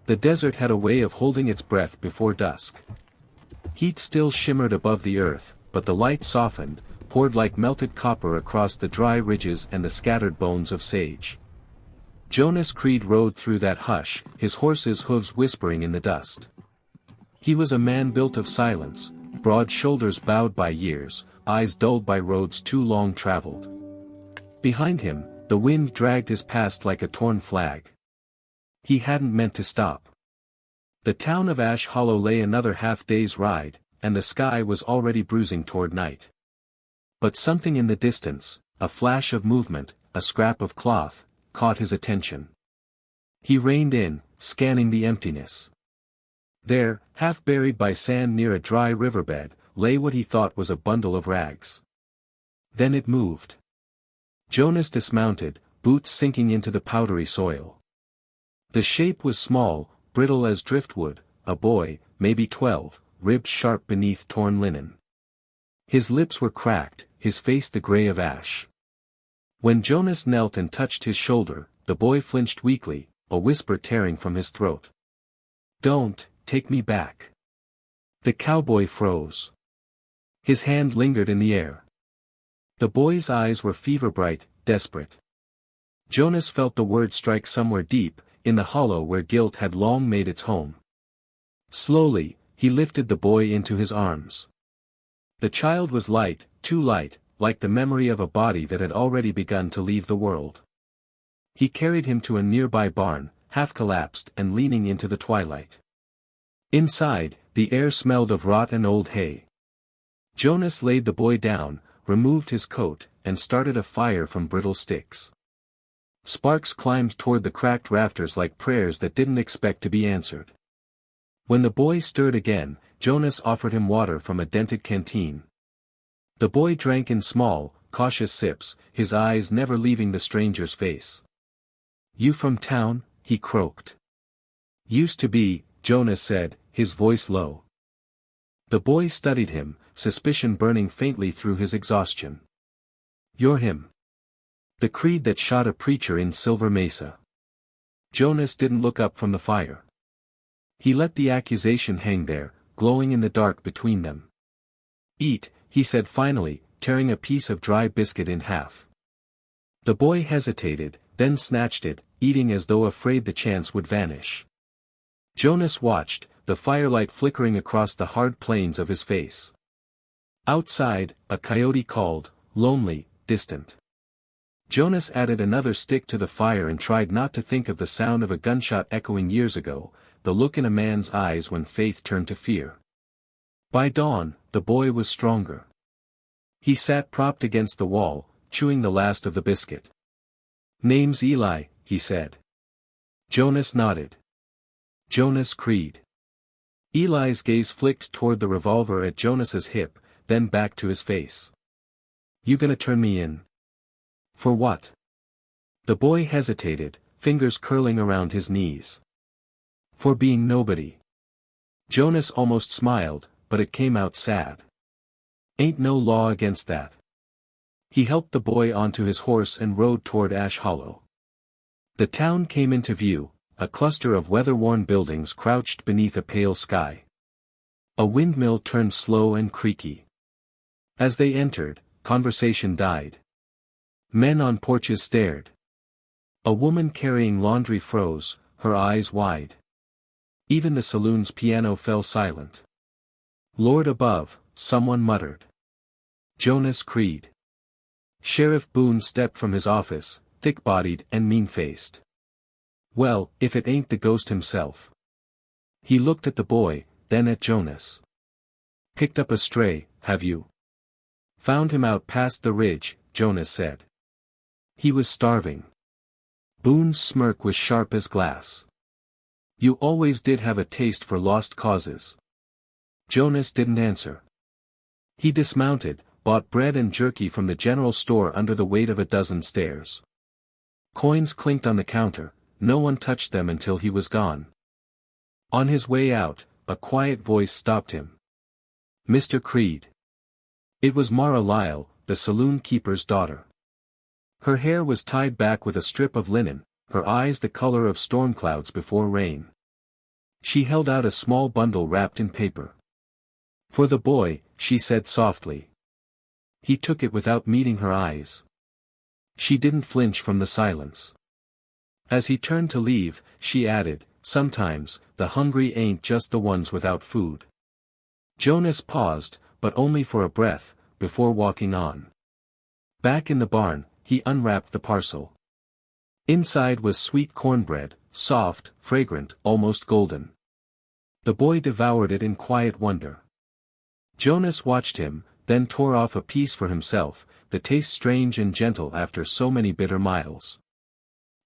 The desert had a way of holding its breath before dusk. Heat still shimmered above the earth, but the light softened, poured like melted copper across the dry ridges and the scattered bones of sage. Jonas Creed rode through that hush, his horse's hooves whispering in the dust. He was a man built of silence, broad shoulders bowed by years, eyes dulled by roads too long traveled. Behind him, the wind dragged his past like a torn flag. He hadn't meant to stop. The town of Ash Hollow lay another half-day's ride, and the sky was already bruising toward night. But something in the distance, a flash of movement, a scrap of cloth, caught his attention. He reined in, scanning the emptiness. There, half buried by sand near a dry riverbed, lay what he thought was a bundle of rags. Then it moved. Jonas dismounted, boots sinking into the powdery soil. The shape was small, brittle as driftwood, a boy, maybe 12, ribbed sharp beneath torn linen. His lips were cracked, his face the gray of ash. When Jonas knelt and touched his shoulder, the boy flinched weakly, a whisper tearing from his throat. "Don't, take me back." The cowboy froze. His hand lingered in the air. The boy's eyes were fever-bright, desperate. Jonas felt the word strike somewhere deep, in the hollow where guilt had long made its home. Slowly, he lifted the boy into his arms. The child was light, too light, like the memory of a body that had already begun to leave the world. He carried him to a nearby barn, half collapsed and leaning into the twilight. Inside, the air smelled of rot and old hay. Jonas laid the boy down, removed his coat, and started a fire from brittle sticks. Sparks climbed toward the cracked rafters like prayers that didn't expect to be answered. When the boy stirred again, Jonas offered him water from a dented canteen. The boy drank in small, cautious sips, his eyes never leaving the stranger's face. "You from town?" he croaked. "Used to be," Jonas said, his voice low. The boy studied him, suspicion burning faintly through his exhaustion. "You're him. The creed that shot a preacher in Silver Mesa." Jonas didn't look up from the fire. He let the accusation hang there, glowing in the dark between them. "Eat," he said finally, tearing a piece of dry biscuit in half. The boy hesitated, then snatched it, eating as though afraid the chance would vanish. Jonas watched, the firelight flickering across the hard plains of his face. Outside, a coyote called, lonely, distant. Jonas added another stick to the fire and tried not to think of the sound of a gunshot echoing years ago, the look in a man's eyes when faith turned to fear. By dawn, the boy was stronger. He sat propped against the wall, chewing the last of the biscuit. "Name's Eli," he said. Jonas nodded. "Jonas Creed." Eli's gaze flicked toward the revolver at Jonas's hip, then back to his face. "You gonna turn me in?" "For what?" The boy hesitated, fingers curling around his knees. "For being nobody." Jonas almost smiled, but it came out sad. "Ain't no law against that." He helped the boy onto his horse and rode toward Ash Hollow. The town came into view, a cluster of weather-worn buildings crouched beneath a pale sky. A windmill turned slow and creaky. As they entered, conversation died. Men on porches stared. A woman carrying laundry froze, her eyes wide. Even the saloon's piano fell silent. "Lord above," someone muttered. "Jonas Creed." Sheriff Boone stepped from his office, thick-bodied and mean-faced. "Well, if it ain't the ghost himself." He looked at the boy, then at Jonas. "Picked up a stray, have you?" "Found him out past the ridge," Jonas said. "He was starving." Boone's smirk was sharp as glass. "You always did have a taste for lost causes." Jonas didn't answer. He dismounted, bought bread and jerky from the general store under the weight of a dozen stairs. Coins clinked on the counter, no one touched them until he was gone. On his way out, a quiet voice stopped him. "Mr. Creed." It was Mara Lyle, the saloon keeper's daughter. Her hair was tied back with a strip of linen, her eyes the color of storm clouds before rain. She held out a small bundle wrapped in paper. "For the boy," she said softly. He took it without meeting her eyes. She didn't flinch from the silence. As he turned to leave, she added, "Sometimes, the hungry ain't just the ones without food." Jonas paused, but only for a breath, before walking on. Back in the barn, he unwrapped the parcel. Inside was sweet cornbread, soft, fragrant, almost golden. The boy devoured it in quiet wonder. Jonas watched him, then tore off a piece for himself, the taste strange and gentle after so many bitter miles.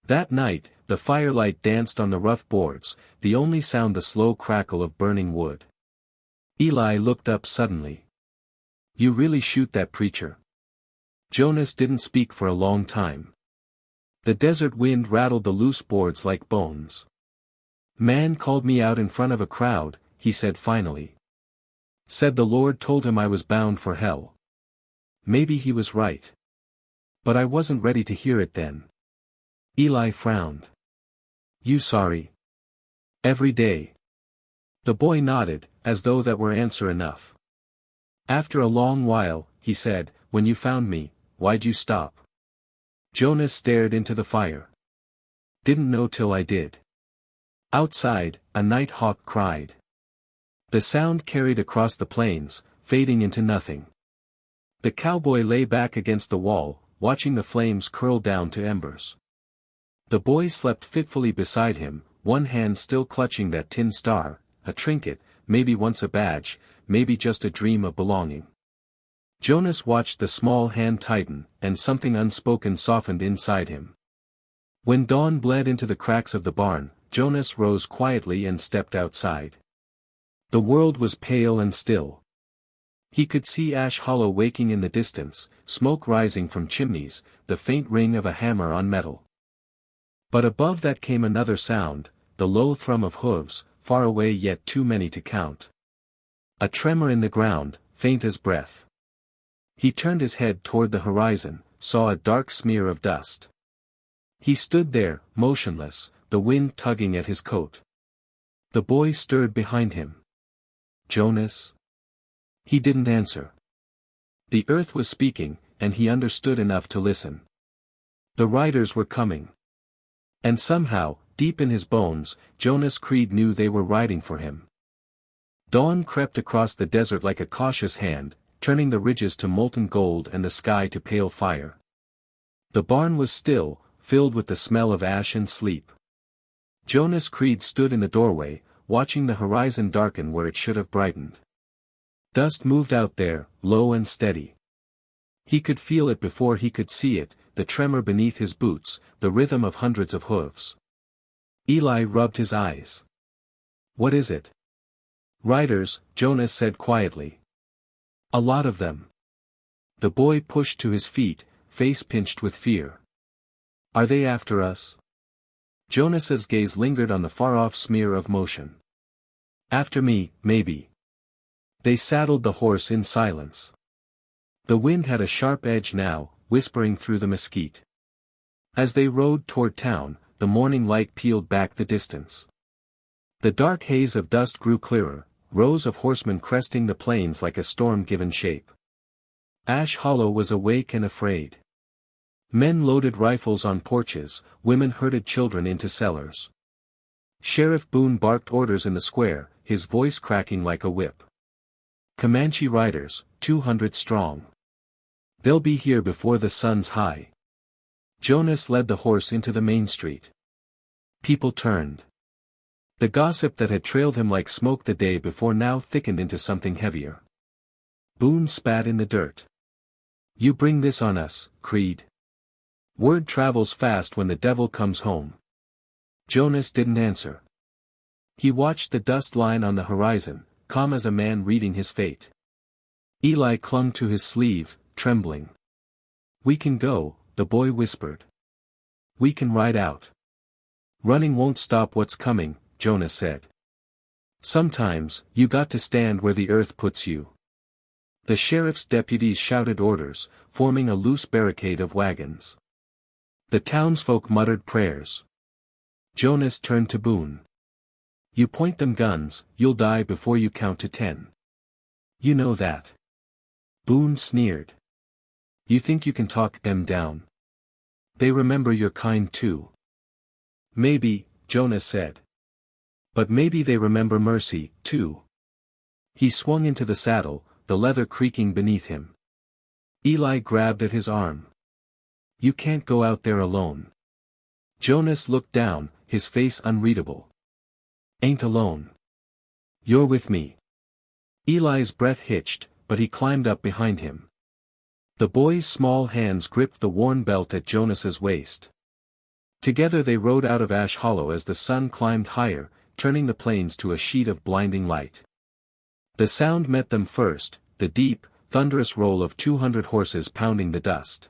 That night, the firelight danced on the rough boards, the only sound the slow crackle of burning wood. Eli looked up suddenly. "You really shoot that preacher?" Jonas didn't speak for a long time. The desert wind rattled the loose boards like bones. "Man called me out in front of a crowd," he said finally. "Said the Lord told him I was bound for hell." Maybe he was right. But I wasn't ready to hear it then. Eli frowned. "You sorry?" "Every day." The boy nodded, as though that were answer enough. After a long while, he said, "When you found me, why'd you stop?" Jonas stared into the fire. "Didn't know till I did." Outside, a night hawk cried. The sound carried across the plains, fading into nothing. The cowboy lay back against the wall, watching the flames curl down to embers. The boy slept fitfully beside him, one hand still clutching that tin star, a trinket, maybe once a badge, maybe just a dream of belonging. Jonas watched the small hand tighten, and something unspoken softened inside him. When dawn bled into the cracks of the barn, Jonas rose quietly and stepped outside. The world was pale and still. He could see Ash Hollow waking in the distance, smoke rising from chimneys, the faint ring of a hammer on metal. But above that came another sound, the low thrum of hooves, far away yet too many to count. A tremor in the ground, faint as breath. He turned his head toward the horizon, saw a dark smear of dust. He stood there, motionless, the wind tugging at his coat. The boy stirred behind him. "Jonas?" He didn't answer. The earth was speaking, and he understood enough to listen. The riders were coming. And somehow, deep in his bones, Jonas Creed knew they were riding for him. Dawn crept across the desert like a cautious hand, turning the ridges to molten gold and the sky to pale fire. The barn was still, filled with the smell of ash and sleep. Jonas Creed stood in the doorway, watching the horizon darken where it should have brightened. Dust moved out there, low and steady. He could feel it before he could see it, the tremor beneath his boots, the rhythm of hundreds of hooves. Eli rubbed his eyes. "What is it?" "Riders," Jonas said quietly. "A lot of them." The boy pushed to his feet, face pinched with fear. "Are they after us?" Jonas's gaze lingered on the far-off smear of motion. "After me, maybe." They saddled the horse in silence. The wind had a sharp edge now, whispering through the mesquite. As they rode toward town, the morning light peeled back the distance. The dark haze of dust grew clearer, rows of horsemen cresting the plains like a storm given shape. Ash Hollow was awake and afraid. Men loaded rifles on porches, women herded children into cellars. Sheriff Boone barked orders in the square, his voice cracking like a whip. "Comanche riders, 200 strong. They'll be here before the sun's high." Jonas led the horse into the main street. People turned. The gossip that had trailed him like smoke the day before now thickened into something heavier. Boone spat in the dirt. "You bring this on us, Creed. Word travels fast when the devil comes home." Jonas didn't answer. He watched the dust line on the horizon, calm as a man reading his fate. Eli clung to his sleeve, trembling. "We can go," the boy whispered. "We can ride out." "Running won't stop what's coming," Jonas said. "Sometimes, you got to stand where the earth puts you." The sheriff's deputies shouted orders, forming a loose barricade of wagons. The townsfolk muttered prayers. Jonas turned to Boone. You point them guns, you'll die before you count to 10. You know that. Boone sneered. You think you can talk them down? They remember your kind too. Maybe, Jonas said. But maybe they remember mercy, too. He swung into the saddle, the leather creaking beneath him. Eli grabbed at his arm. You can't go out there alone. Jonas looked down, his face unreadable. Ain't alone. You're with me. Eli's breath hitched, but he climbed up behind him. The boy's small hands gripped the worn belt at Jonas's waist. Together they rode out of Ash Hollow as the sun climbed higher, turning the plains to a sheet of blinding light. The sound met them first, the deep, thunderous roll of 200 horses pounding the dust.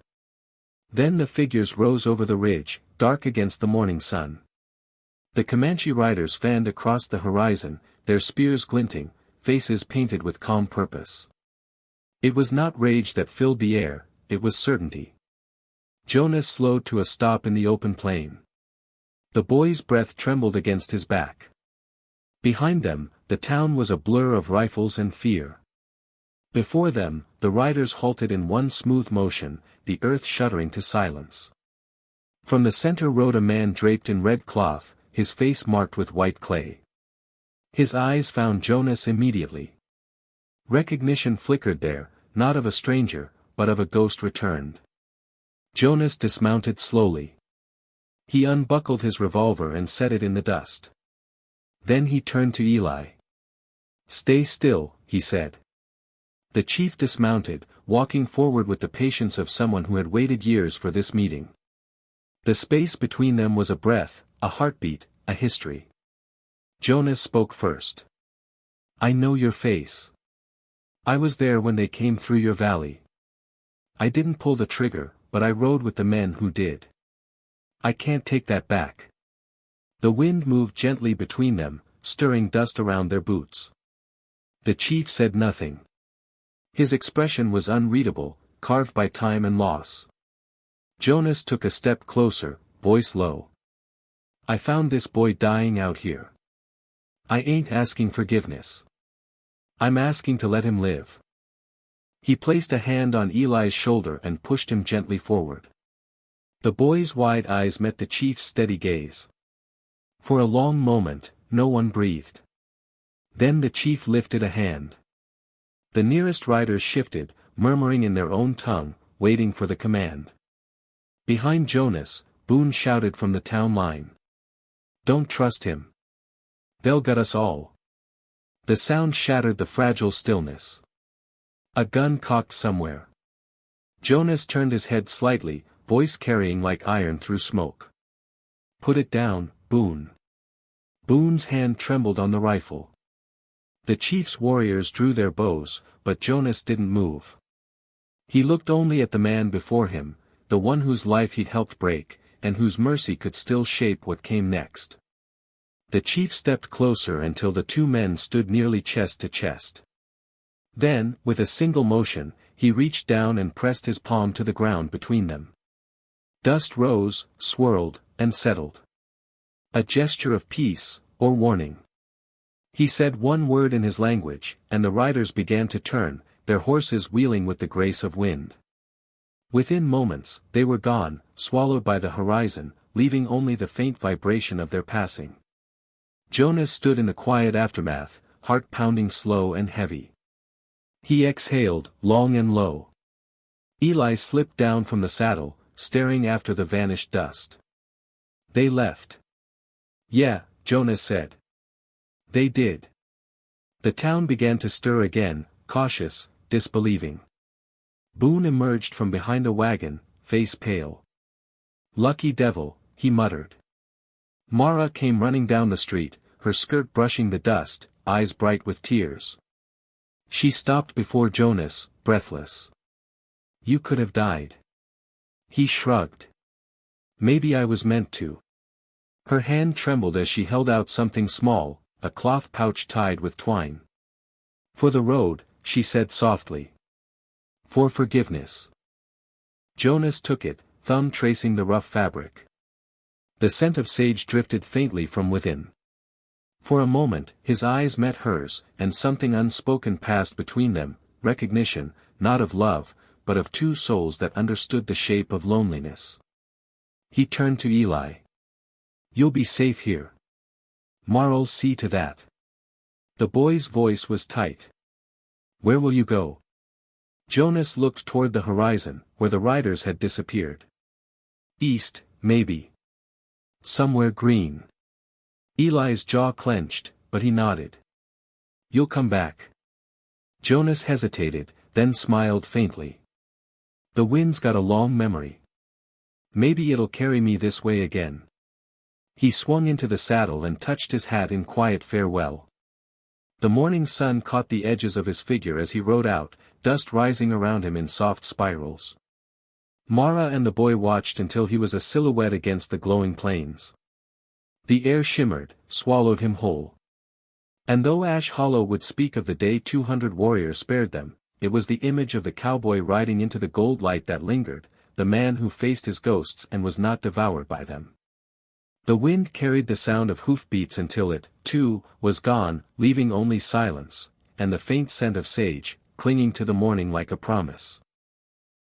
Then the figures rose over the ridge, dark against the morning sun. The Comanche riders fanned across the horizon, their spears glinting, faces painted with calm purpose. It was not rage that filled the air, it was certainty. Jonas slowed to a stop in the open plain. The boy's breath trembled against his back. Behind them, the town was a blur of rifles and fear. Before them, the riders halted in one smooth motion, the earth shuddering to silence. From the center rode a man draped in red cloth, his face marked with white clay. His eyes found Jonas immediately. Recognition flickered there, not of a stranger, but of a ghost returned. Jonas dismounted slowly. He unbuckled his revolver and set it in the dust. Then he turned to Eli. Stay still, he said. The chief dismounted, walking forward with the patience of someone who had waited years for this meeting. The space between them was a breath, a heartbeat, a history. Jonas spoke first. I know your face. I was there when they came through your valley. I didn't pull the trigger, but I rode with the men who did. I can't take that back. The wind moved gently between them, stirring dust around their boots. The chief said nothing. His expression was unreadable, carved by time and loss. Jonas took a step closer, voice low. I found this boy dying out here. I ain't asking forgiveness. I'm asking to let him live. He placed a hand on Eli's shoulder and pushed him gently forward. The boy's wide eyes met the chief's steady gaze. For a long moment, no one breathed. Then the chief lifted a hand. The nearest riders shifted, murmuring in their own tongue, waiting for the command. Behind Jonas, Boone shouted from the town line. Don't trust him. They'll gut us all. The sound shattered the fragile stillness. A gun cocked somewhere. Jonas turned his head slightly, voice carrying like iron through smoke. Put it down, Boone. Boone's hand trembled on the rifle. The chief's warriors drew their bows, but Jonas didn't move. He looked only at the man before him, the one whose life he'd helped break, and whose mercy could still shape what came next. The chief stepped closer until the two men stood nearly chest to chest. Then, with a single motion, he reached down and pressed his palm to the ground between them. Dust rose, swirled, and settled. A gesture of peace, or warning. He said one word in his language, and the riders began to turn, their horses wheeling with the grace of wind. Within moments, they were gone, swallowed by the horizon, leaving only the faint vibration of their passing. Jonas stood in the quiet aftermath, heart pounding slow and heavy. He exhaled, long and low. Eli slipped down from the saddle, staring after the vanished dust. They left. Yeah, Jonas said. They did. The town began to stir again, cautious, disbelieving. Boone emerged from behind a wagon, face pale. Lucky devil, he muttered. Mara came running down the street, her skirt brushing the dust, eyes bright with tears. She stopped before Jonas, breathless. You could have died. He shrugged. Maybe I was meant to. Her hand trembled as she held out something small, a cloth pouch tied with twine. For the road, she said softly. For forgiveness. Jonas took it, thumb tracing the rough fabric. The scent of sage drifted faintly from within. For a moment, his eyes met hers, and something unspoken passed between them, recognition, not of love, but of two souls that understood the shape of loneliness. He turned to Eli. "You'll be safe here. Mar'll see to that." The boy's voice was tight. "Where will you go?" Jonas looked toward the horizon, where the riders had disappeared. "East, maybe. Somewhere green." Eli's jaw clenched, but he nodded. "You'll come back." Jonas hesitated, then smiled faintly. "The wind's got a long memory. Maybe it'll carry me this way again." He swung into the saddle and touched his hat in quiet farewell. The morning sun caught the edges of his figure as he rode out, dust rising around him in soft spirals. Mara and the boy watched until he was a silhouette against the glowing plains. The air shimmered, swallowed him whole. And though Ash Hollow would speak of the day 200 warriors spared them, it was the image of the cowboy riding into the gold light that lingered, the man who faced his ghosts and was not devoured by them. The wind carried the sound of hoofbeats until it, too, was gone, leaving only silence, and the faint scent of sage, clinging to the morning like a promise.